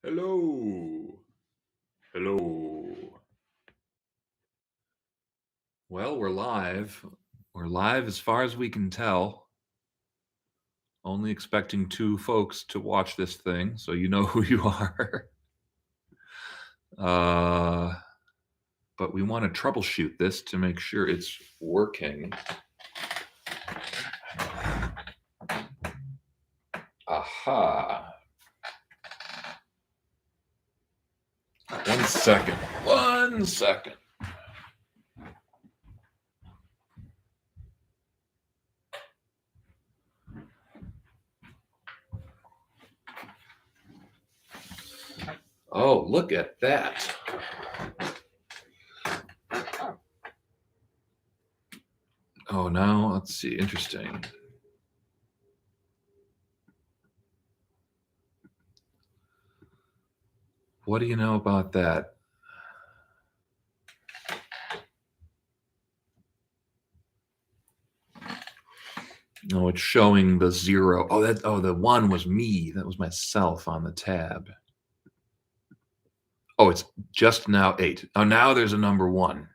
Hello. Hello. Well, we're live. We're live as far as we can tell. Only expecting 2 folks to watch this thing, so you know who you are. But we want to troubleshoot this to make sure it's working. Aha. 1 second. 1 second. Oh, look at that. Oh, now let's see. Interesting. What do you know about that? Oh, it's showing the 0. Oh, the 1 was me. That was myself on the tab. Oh, it's just now 8. Oh, now there's a number 1.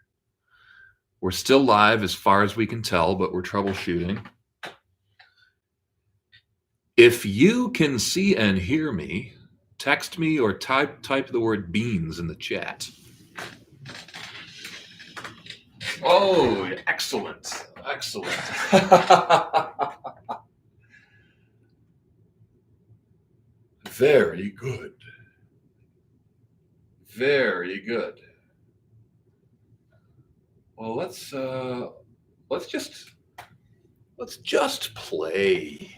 We're still live as far as we can tell, but we're troubleshooting. If you can see and hear me, text me or type the word beans in the chat. Oh, excellent. Excellent. Very good. Very good. Well, let's just play.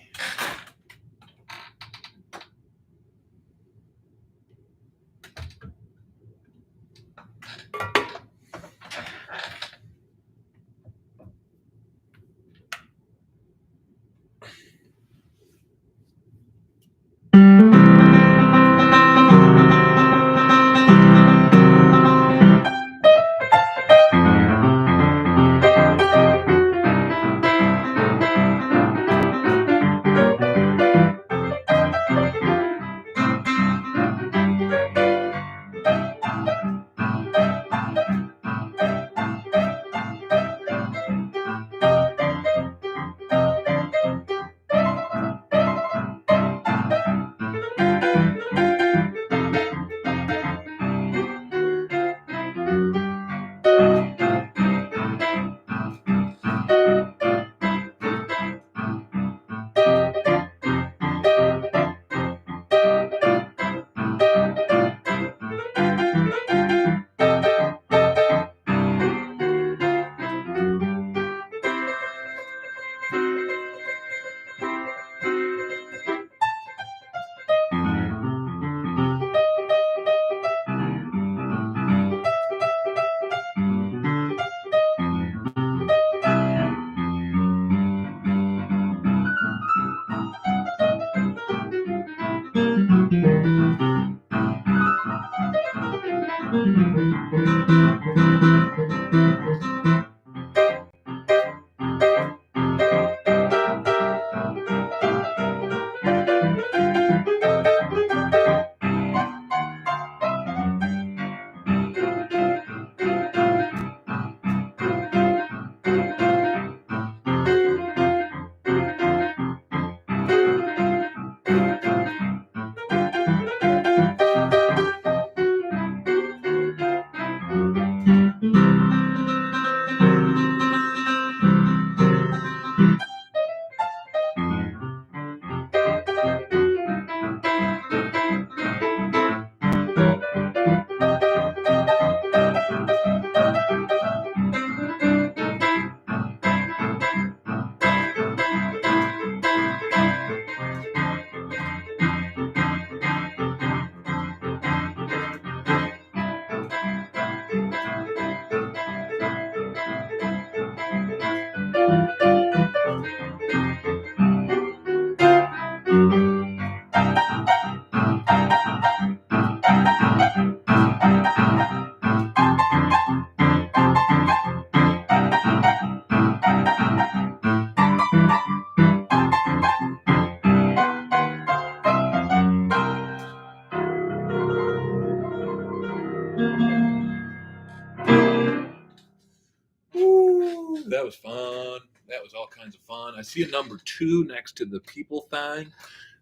That was fun. That was all kinds of fun. I see a number 2 next to the people thing,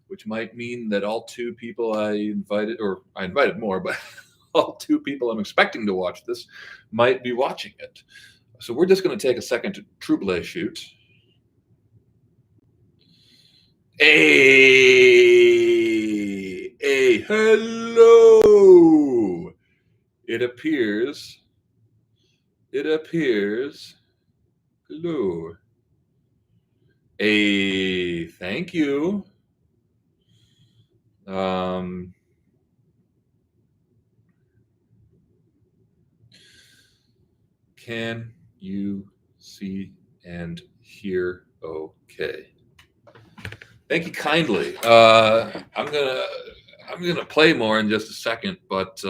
which might mean that all 2 people I invited, or I invited more, but all 2 people I'm expecting to watch this might be watching it. So we're just going to take a second to trouble shoot. Hey, hello. It appears, hello. Hey, thank you. Can you see and hear okay? Thank you kindly. I'm gonna play more in just a second, but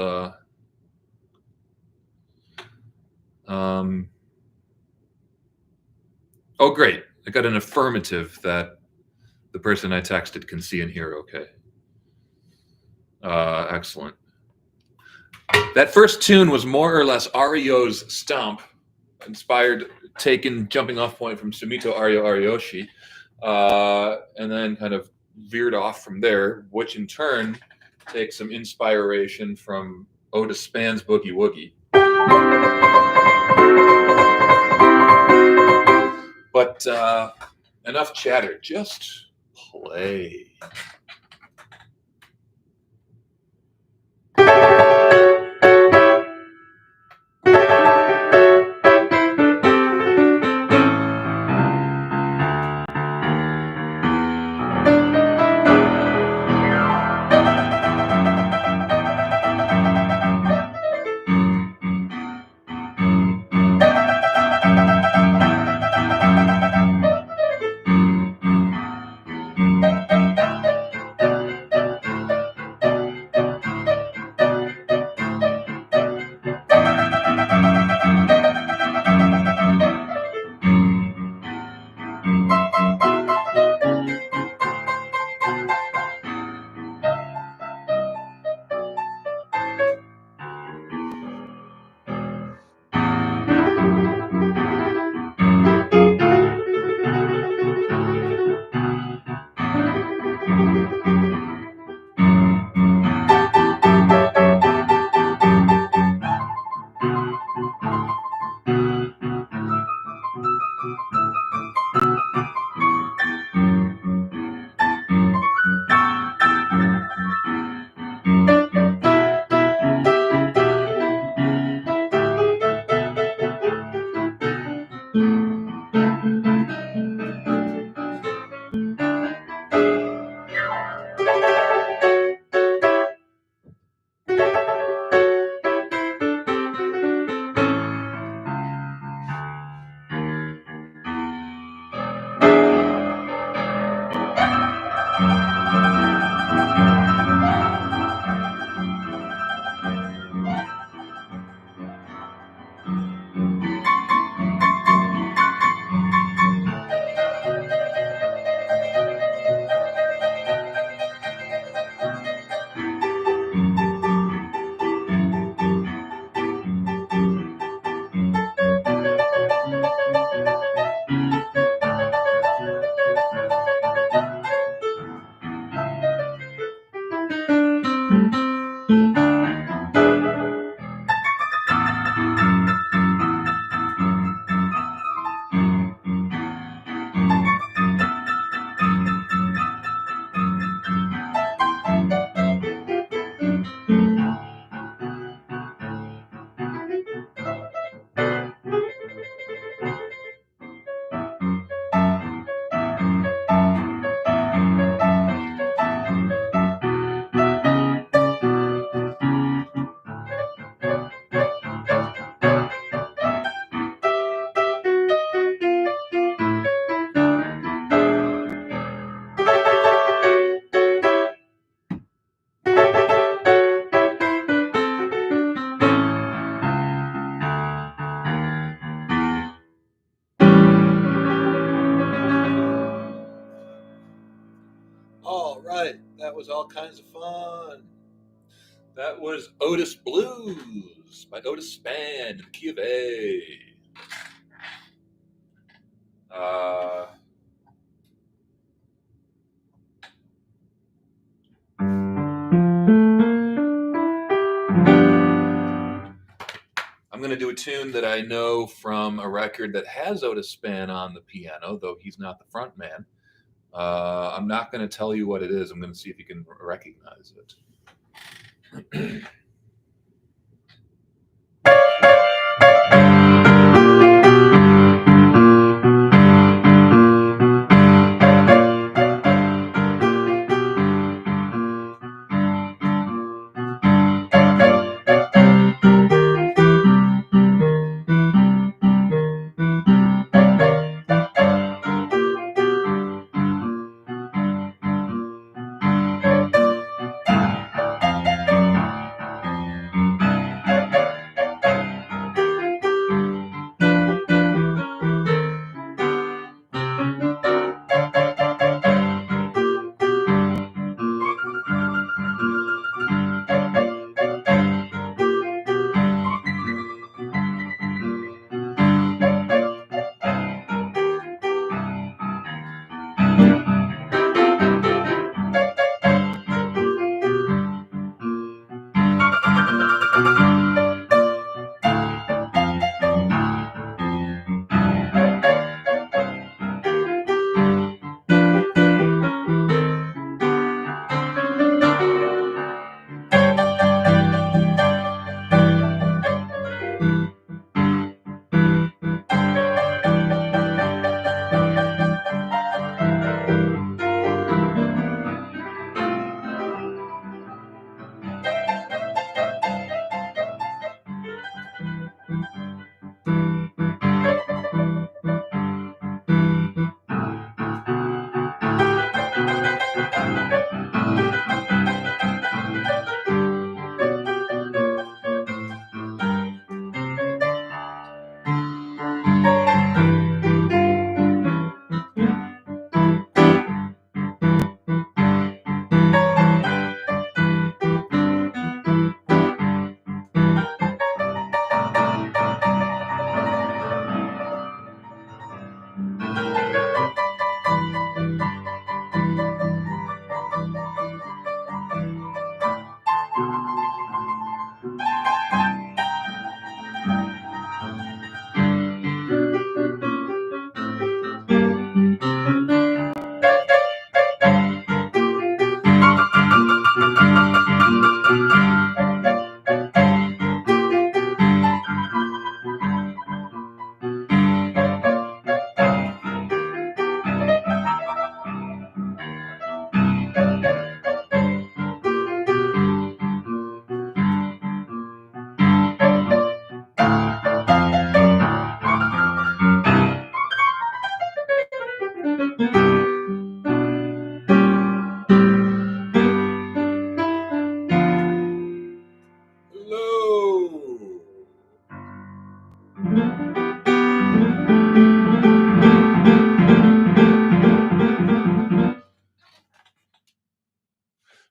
oh great! I got an affirmative that the person I texted can see and hear okay. Excellent. That first tune was more or less REO's Stomp, inspired, taken jumping off point from Sumito Ariyoshi, and then kind of veered off from there, which in turn takes some inspiration from Otis Spann's Boogie Woogie. But enough chatter, just play. All right, that was all kinds of fun. That was Otis Blues by Otis Spann in the key of A. that I know from a record that has Otis Spann on the piano, though he's not the front man. I'm not going to tell you what it is. I'm going to see if you can recognize it.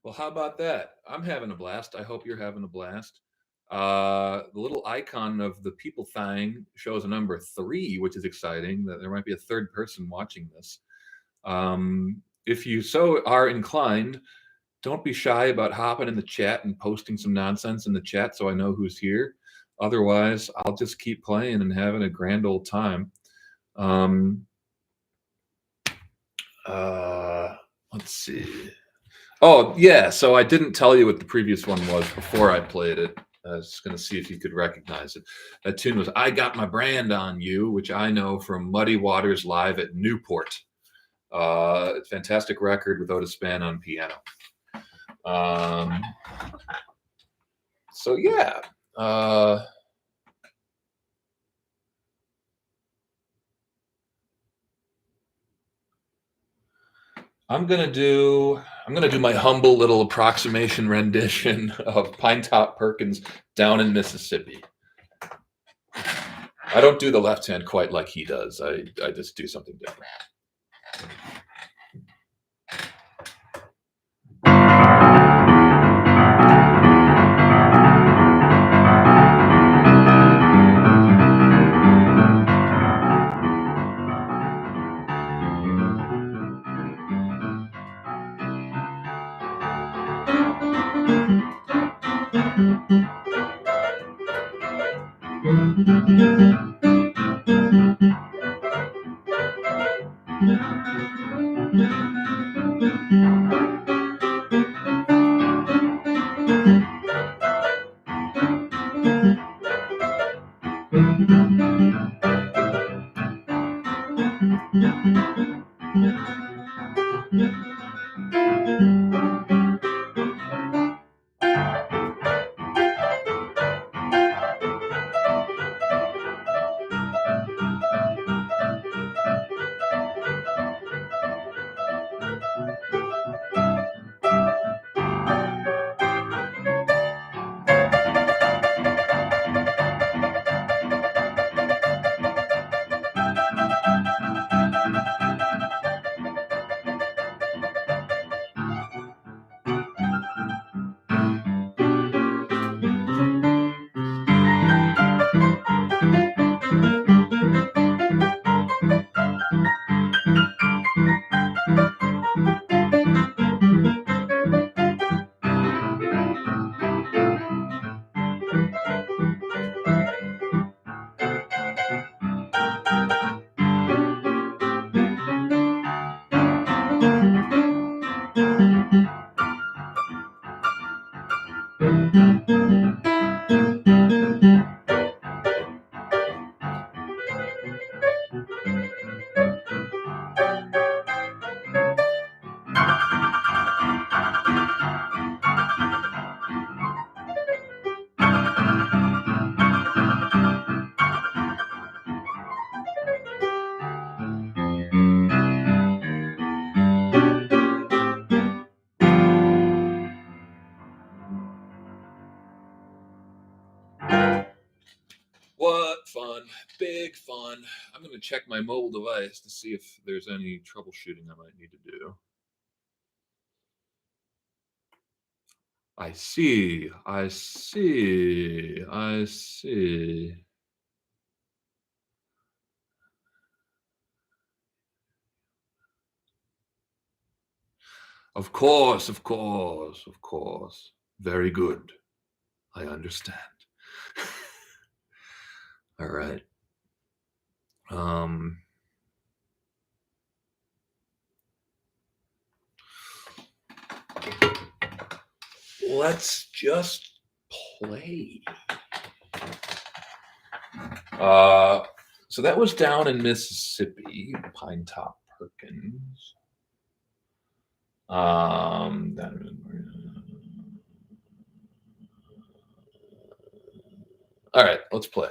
Well, how about that? I'm having a blast. I hope you're having a blast. The little icon of the people thing shows a number 3, which is exciting. That there might be a third person watching this. If you so are inclined, don't be shy about hopping in the chat and posting some nonsense in the chat so I know who's here. Otherwise, I'll just keep playing and having a grand old time. Let's see. Oh, yeah. So I didn't tell you what the previous one was before I played it. I was going to see if you could recognize it. That tune was I Got My Brand on You, which I know from Muddy Waters Live at Newport. Fantastic record with Otis Spann on piano. So, yeah. I'm gonna do my humble little approximation rendition of Pinetop Perkins Down in Mississippi. I don't do the left hand quite like he does. I just do something different. What fun. Big fun. I'm going to check my mobile device to see if there's any troubleshooting I might need to do. I see. I see. I see. Of course, of course, of course. Very good. I understand. All right. Let's just play. So that was down in Mississippi, Pine Top Perkins. All right, let's play.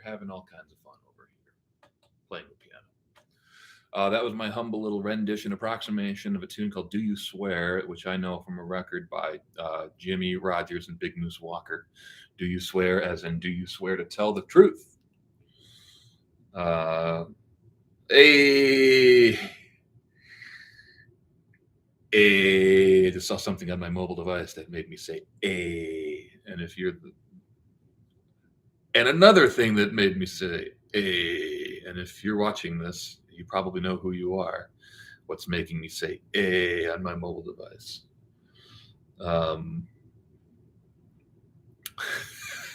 having all kinds of fun over here playing the piano. That was my humble little rendition approximation of a tune called Do You Swear, which I know from a record by Jimmy Rogers and Big Moose Walker. Do you swear, as in, do you swear to tell the truth? I just saw something on my mobile device that made me say "a," and if you're the, and another thing that made me say "a," and if you're watching this, you probably know who you are. What's making me say "a" on my mobile device?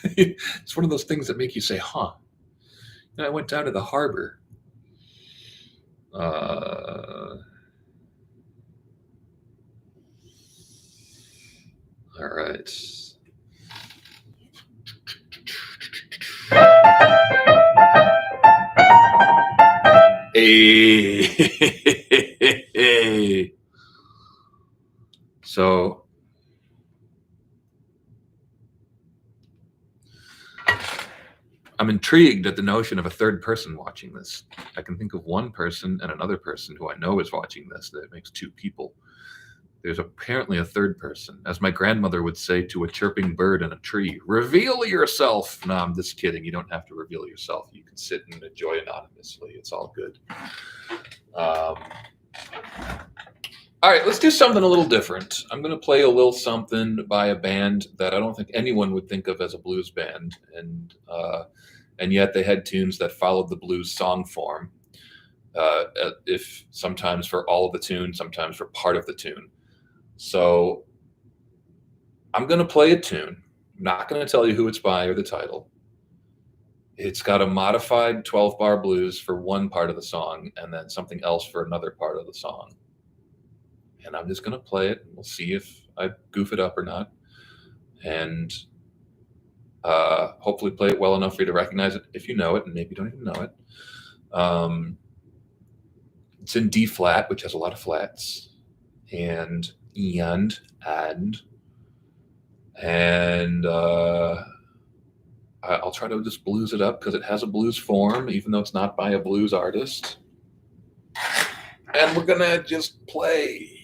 It's one of those things that make you say, "Huh." And I went down to the harbor. All right. Hey. So I'm intrigued at the notion of a third person watching this. I can think of one person and another person who I know is watching this. That makes two people. There's apparently a third person. As my grandmother would say to a chirping bird in a tree, reveal yourself. No, I'm just kidding. You don't have to reveal yourself. You can sit and enjoy anonymously. It's all good. All right, let's do something a little different. I'm going to play a little something by a band that I don't think anyone would think of as a blues band, and yet they had tunes that followed the blues song form. If sometimes for all of the tune, sometimes for part of the tune. So I'm going to play a tune. I'm not going to tell you who it's by or the title. It's got a modified 12-bar blues for one part of the song and then something else for another part of the song. And I'm just going to play it. We'll see if I goof it up or not. And hopefully play it well enough for you to recognize it if you know it, and maybe you don't even know it. It's in D flat, which has a lot of flats, and I'll try to just blues it up because it has a blues form, even though it's not by a blues artist. And we're gonna just play.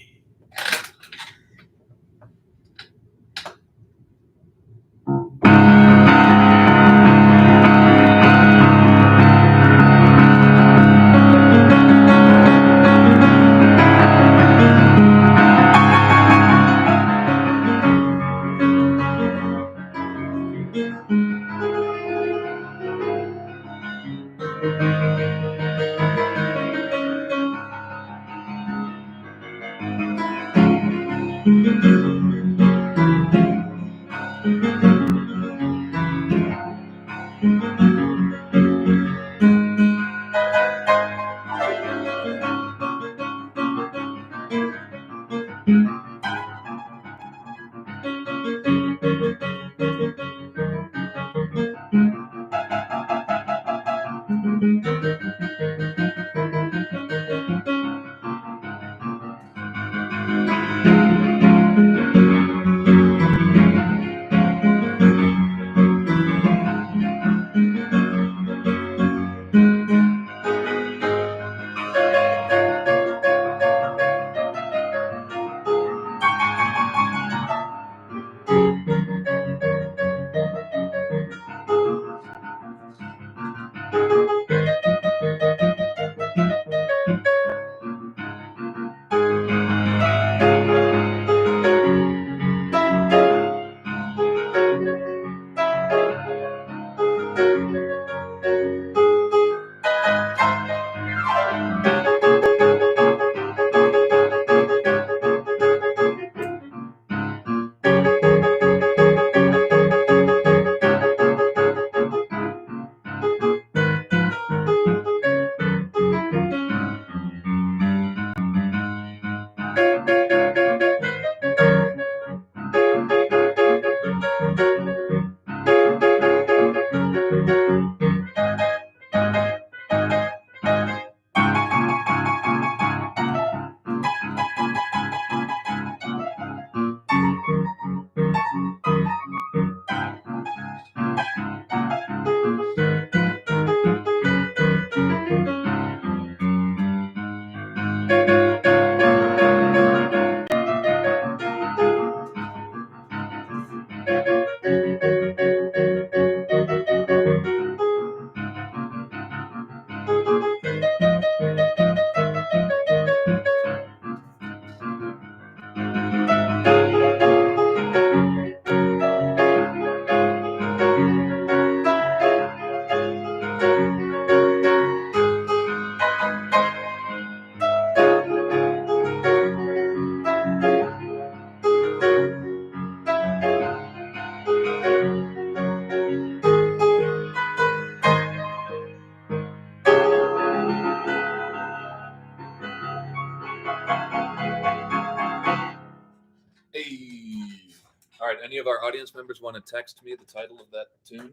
All right, any of our audience members want to text me the title of that tune?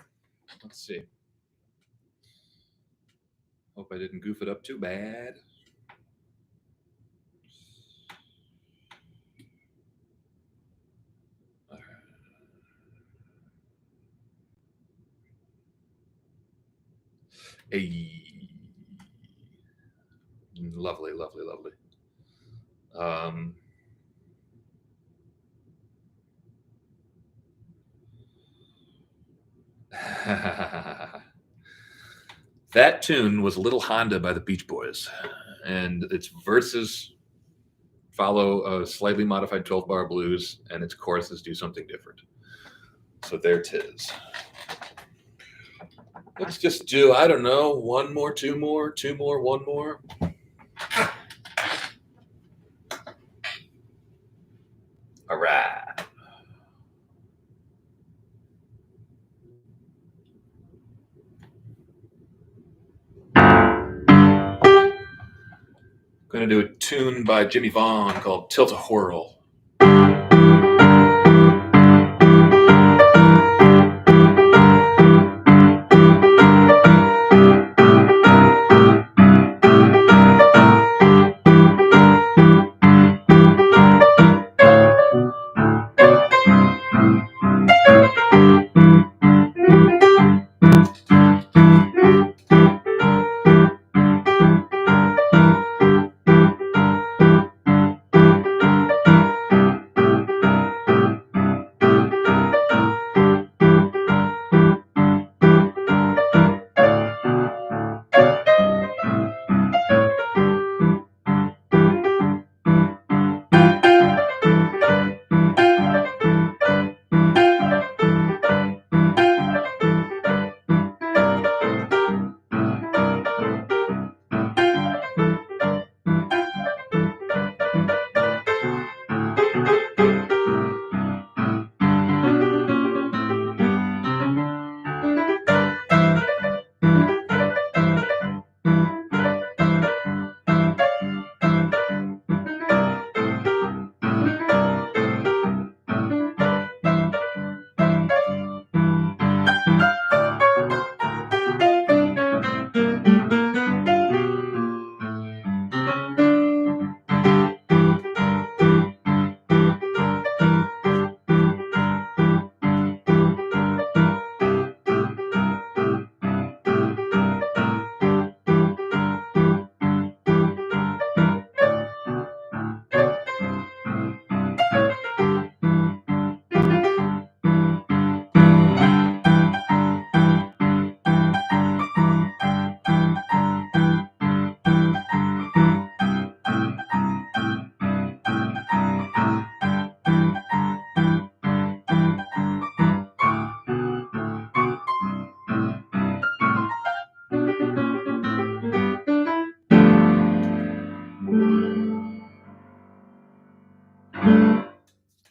Let's see. Hope I didn't goof it up too bad. Hey. Lovely, lovely, lovely. That tune was Little Honda by the Beach Boys, and its verses follow a slightly modified 12-bar blues, and its choruses do something different. So there 'tis. Let's just do, I don't know, one more, two more, one more. All right. Going to do a tune by Jimmy Vaughn called Tilt-A-Whirl.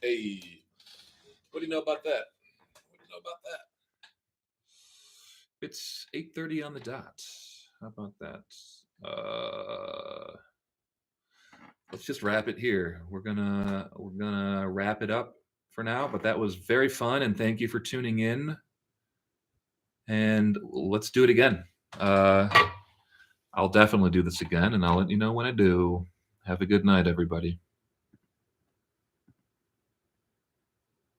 Hey, what do you know about that? What do you know about that? It's 8:30 on the dot. How about that? Let's just wrap it here. We're gonna wrap it up for now, but that was very fun, and thank you for tuning in. And let's do it again. I'll definitely do this again, and I'll let you know when I do. Have a good night, everybody.